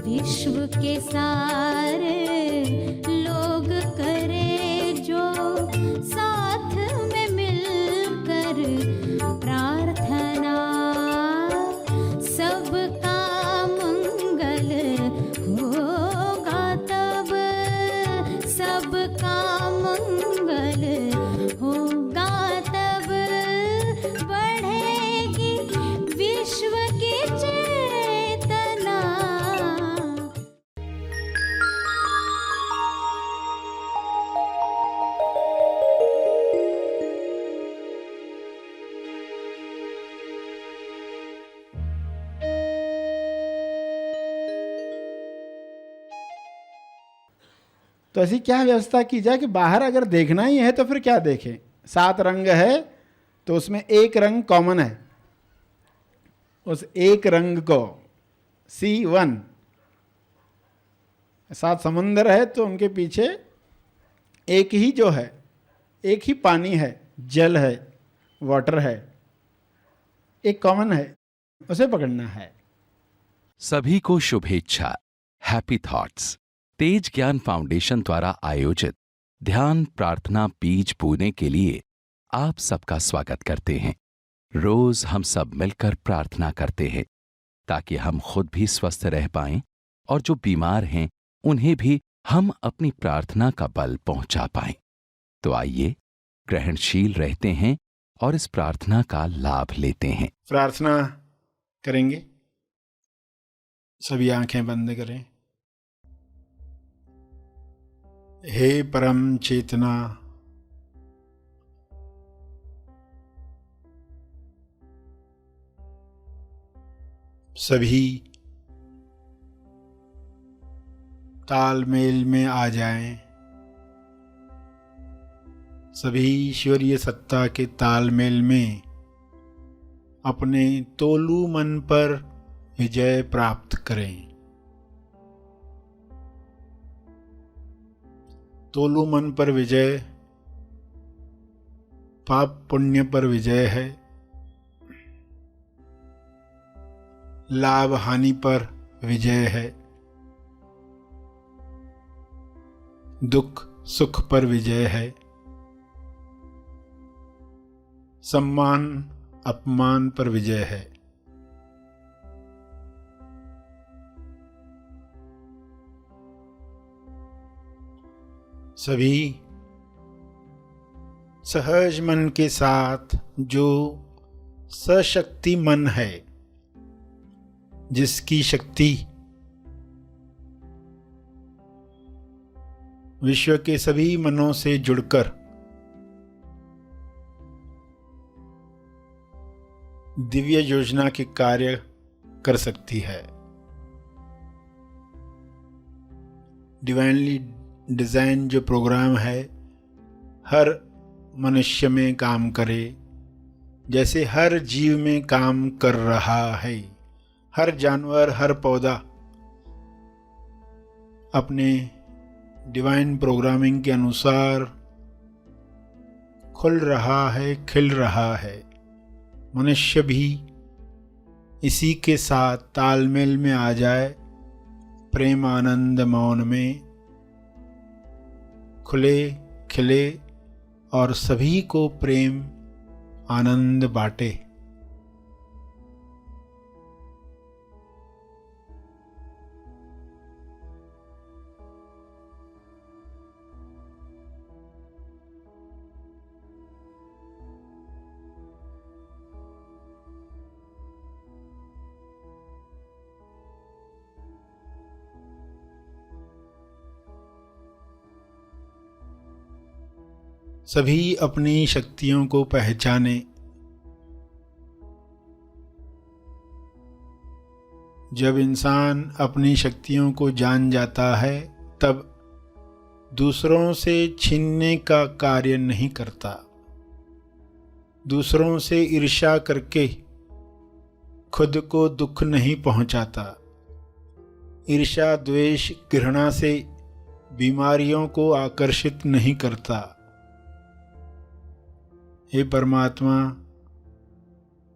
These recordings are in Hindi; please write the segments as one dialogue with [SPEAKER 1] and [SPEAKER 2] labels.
[SPEAKER 1] विश्व के सारे लोग करे जो साथ में मिलकर प्रार्थना, सबका मंगल होगा तब, सबका मंगल होगा तब, बढ़ेगी विश्व की चेतना।
[SPEAKER 2] तो ऐसी क्या व्यवस्था की जाए कि बाहर अगर देखना ही है तो फिर क्या देखें? 7 रंग है तो उसमें एक रंग कॉमन है, उस एक रंग को C1। 7 समुंदर है तो उनके पीछे एक ही जो है, एक ही पानी है, जल है, वाटर है, एक कॉमन है, उसे पकड़ना है।
[SPEAKER 3] सभी को शुभेच्छा। हैप्पी थॉट्स तेज ज्ञान फाउंडेशन द्वारा आयोजित ध्यान प्रार्थना बीज बोने के लिए आप सबका स्वागत करते हैं। रोज हम सब मिलकर प्रार्थना करते हैं ताकि हम खुद भी स्वस्थ रह पाएं और जो बीमार हैं उन्हें भी हम अपनी प्रार्थना का बल पहुंचा पाएं। तो आइए ग्रहणशील रहते हैं और इस प्रार्थना का लाभ लेते हैं।
[SPEAKER 2] प्रार्थना करेंगे, सभी आंखें बंद करें। हे परम चेतना, सभी तालमेल में आ जाएं, सभी ईश्वरीय सत्ता के तालमेल में अपने तोलू मन पर विजय प्राप्त करें। तोलू मन पर विजय पाप पुण्य पर विजय है, लाभ हानि पर विजय है, दुख सुख पर विजय है, सम्मान अपमान पर विजय है। सभी सहज मन के साथ जो सशक्ति मन है, जिसकी शक्ति विश्व के सभी मनों से जुड़कर दिव्य योजना के कार्य कर सकती है, डिवाइनली डिज़ाइन जो प्रोग्राम है हर मनुष्य में काम करे, जैसे हर जीव में काम कर रहा है। हर जानवर, हर पौधा अपने डिवाइन प्रोग्रामिंग के अनुसार खुल रहा है, खिल रहा है। मनुष्य भी इसी के साथ तालमेल में आ जाए, प्रेम आनंद मौन में खुले खिले और सभी को प्रेम आनंद बांटे। सभी अपनी शक्तियों को पहचाने। जब इंसान अपनी शक्तियों को जान जाता है तब दूसरों से छीनने का कार्य नहीं करता, दूसरों से ईर्ष्या करके खुद को दुख नहीं पहुंचाता। ईर्ष्या, द्वेष, घृणा से बीमारियों को आकर्षित नहीं करता। हे परमात्मा,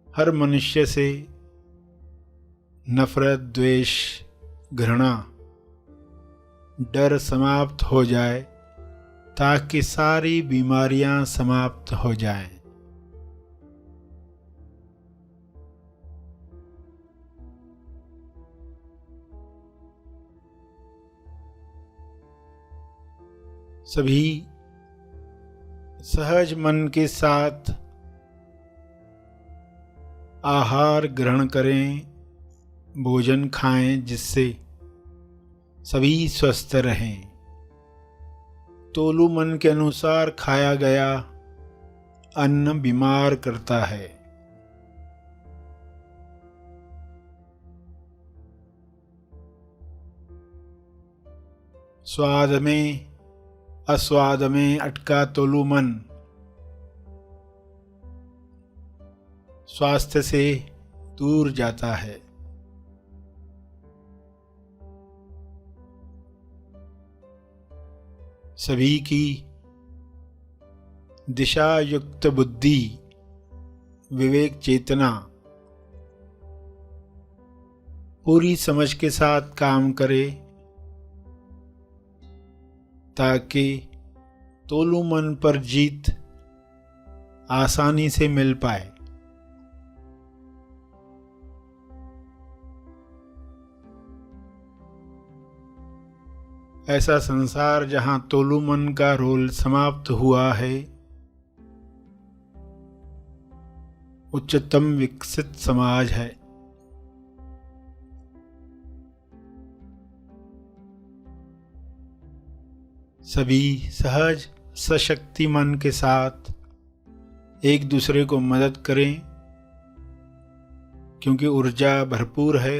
[SPEAKER 2] हर मनुष्य से नफरत, द्वेष, घृणा, डर समाप्त हो जाए, ताकि सारी बीमारियां समाप्त हो जाएं। सभी सहज मन के साथ आहार ग्रहण करें, भोजन खाएं, जिससे सभी स्वस्थ रहें। तोलू मन के अनुसार खाया गया अन्न बीमार करता है। स्वाद में अस्वाद में अटका तोलू मन स्वास्थ्य से दूर जाता है। सभी की दिशा युक्त बुद्धि, विवेक चेतना पूरी समझ के साथ काम करे, ताकि तोलू मन पर जीत आसानी से मिल पाए। ऐसा संसार जहां तोलू मन का रोल समाप्त हुआ है, उच्चतम विकसित समाज है। सभी सहज सशक्ति मन के साथ एक दूसरे को मदद करें, क्योंकि ऊर्जा भरपूर है,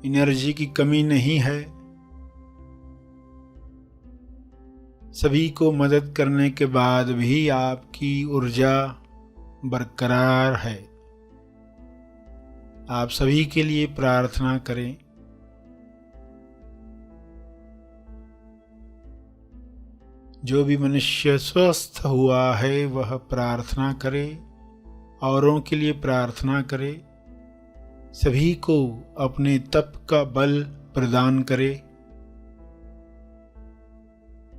[SPEAKER 2] एनर्जी की कमी नहीं है। सभी को मदद करने के बाद भी आपकी ऊर्जा बरकरार है। आप सभी के लिए प्रार्थना करें। जो भी मनुष्य स्वस्थ हुआ है वह प्रार्थना करे, औरों के लिए प्रार्थना करे, सभी को अपने तप का बल प्रदान करे,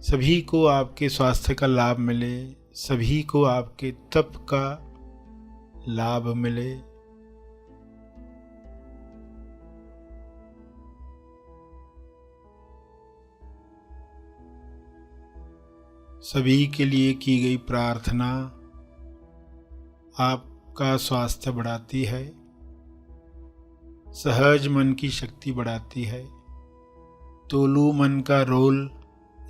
[SPEAKER 2] सभी को आपके स्वास्थ्य का लाभ मिले, सभी को आपके तप का लाभ मिले। सभी के लिए की गई प्रार्थना आपका स्वास्थ्य बढ़ाती है, सहज मन की शक्ति बढ़ाती है, तोलू मन का रोल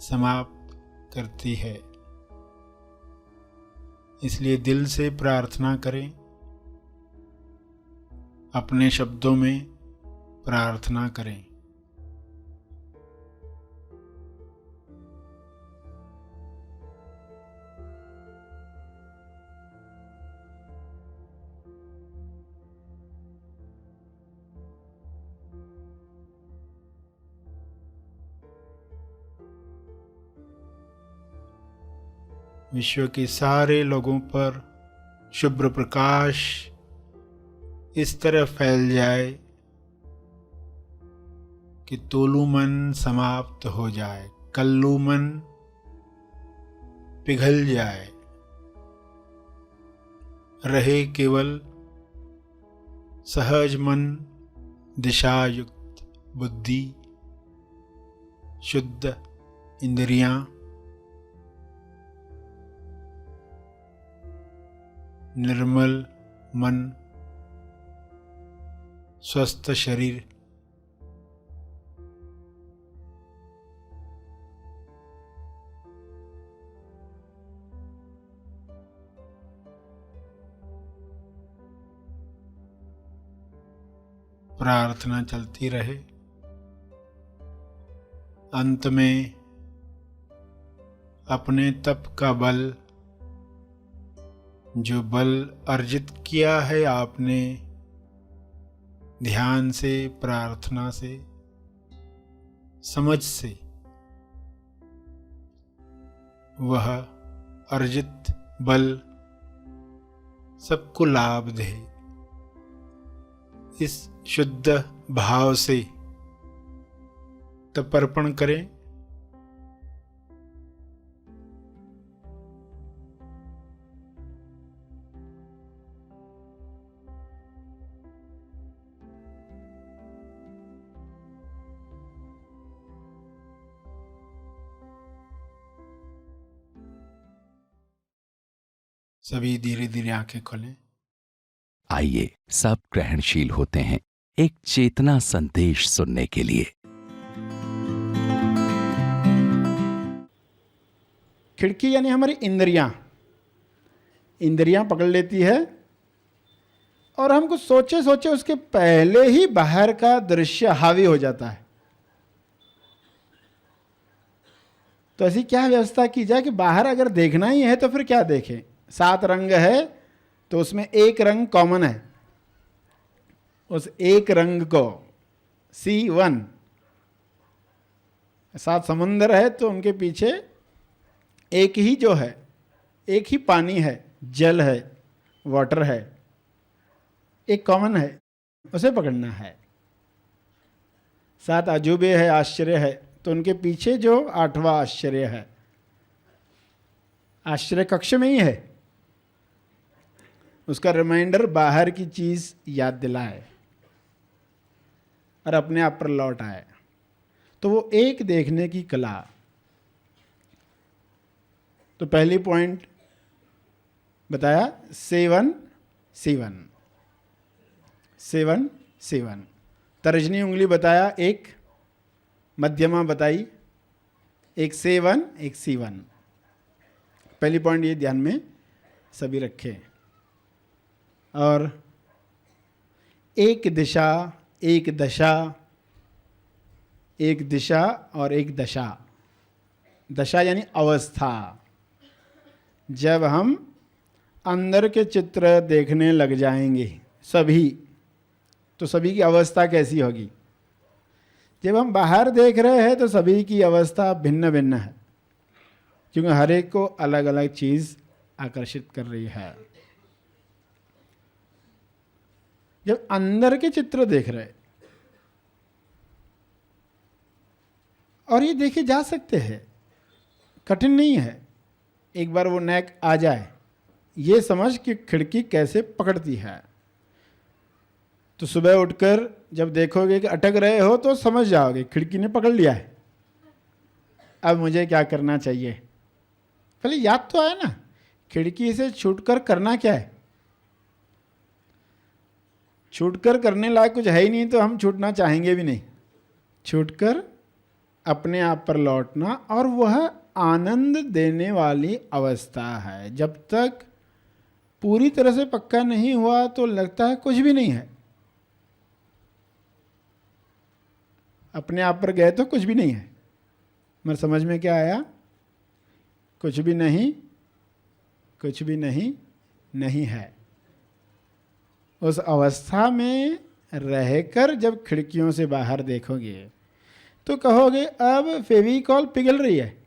[SPEAKER 2] समाप्त करती है। इसलिए दिल से प्रार्थना करें, अपने शब्दों में प्रार्थना करें। विश्व के सारे लोगों पर शुभ्र प्रकाश इस तरह फैल जाए कि तोलू मन समाप्त हो जाए, कल्लू मन पिघल जाए, रहे केवल सहज मन, दिशायुक्त बुद्धि, शुद्ध इंद्रियां, निर्मल मन, स्वस्थ शरीर। प्रार्थना चलती रहे। अंत में अपने तप का बल, जो बल अर्जित किया है आपने ध्यान से, प्रार्थना से, समझ से, वह अर्जित बल सबको लाभ दे। इस शुद्ध भाव से तर्पण करें। सभी धीरे धीरे आंखें खोलें।
[SPEAKER 3] आइए सब ग्रहणशील होते हैं एक चेतना संदेश सुनने के लिए।
[SPEAKER 2] खिड़की यानी हमारी इंद्रियां पकड़ लेती है और हमको सोचे सोचे उसके पहले ही बाहर का दृश्य हावी हो जाता है। तो ऐसी क्या व्यवस्था की जाए कि बाहर अगर देखना ही है तो फिर क्या देखें। 7 रंग है तो उसमें एक रंग कॉमन है, उस एक रंग को C1। 7 समुंदर है तो उनके पीछे एक ही जो है, एक ही पानी है, जल है, वाटर है, एक कॉमन है, उसे पकड़ना है। 7 अजूबे है, आश्चर्य है, तो उनके पीछे जो 8वां आश्चर्य है, आश्चर्य कक्ष में ही है, उसका रिमाइंडर बाहर की चीज याद दिलाए और अपने आप पर लौट आए। तो वो एक देखने की कला। तो पहली पॉइंट बताया 7 C1। तर्जनी उंगली बताया, एक मध्यमा बताई, एक 7 एक C1। पहली पॉइंट ये ध्यान में सभी रखें। और एक दिशा, एक दशा, एक दिशा और एक दशा। दशा यानी अवस्था। जब हम अंदर के चित्र देखने लग जाएंगे सभी, तो सभी की अवस्था कैसी होगी। जब हम बाहर देख रहे हैं तो सभी की अवस्था भिन्न भिन्न है, क्योंकि हर एक को अलग अलग चीज आकर्षित कर रही है। जब अंदर के चित्र देख रहे, और ये देखे जा सकते हैं, कठिन नहीं है। एक बार वो नेक आ जाए, ये समझ कि खिड़की कैसे पकड़ती है, तो सुबह उठकर जब देखोगे कि अटक रहे हो तो समझ जाओगे खिड़की ने पकड़ लिया है, अब मुझे क्या करना चाहिए। पहले याद तो आया ना, खिड़की से छूटकर करना क्या है। छूटकर करने लायक कुछ है ही नहीं, तो हम छूटना चाहेंगे भी नहीं। छूटकर अपने आप पर लौटना, और वह आनंद देने वाली अवस्था है। जब तक पूरी तरह से पक्का नहीं हुआ तो लगता है कुछ भी नहीं है। अपने आप पर गए तो कुछ भी नहीं है, मगर समझ में क्या आया, कुछ भी नहीं, कुछ भी नहीं, नहीं है। उस अवस्था में रहकर जब खिड़कियों से बाहर देखोगे तो कहोगे अब फेविकॉल पिघल रही है।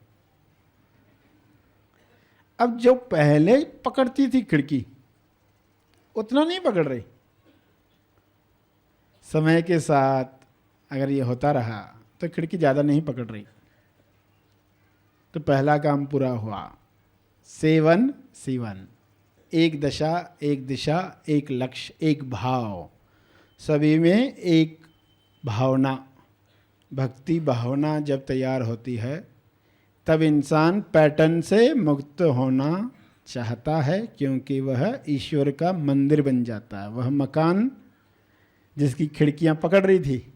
[SPEAKER 2] अब जो पहले पकड़ती थी खिड़की उतना नहीं पकड़ रही। समय के साथ अगर ये होता रहा तो खिड़की ज़्यादा नहीं पकड़ रही। तो पहला काम पूरा हुआ। 7 C1। एक दशा, एक दिशा, एक लक्ष्य, एक भाव, सभी में एक भावना। भक्ति भावना जब तैयार होती है तब इंसान पैटर्न से मुक्त होना चाहता है, क्योंकि वह ईश्वर का मंदिर बन जाता है। वह मकान जिसकी खिड़कियां पकड़ रही थी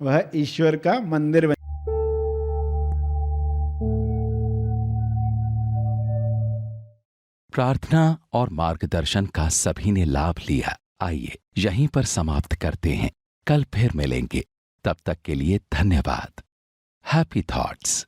[SPEAKER 2] वह ईश्वर का मंदिर बन।
[SPEAKER 3] प्रार्थना और मार्गदर्शन का सभी ने लाभ लिया। आइए यहीं पर समाप्त करते हैं, कल फिर मिलेंगे। तब तक के लिए धन्यवाद। Happy thoughts.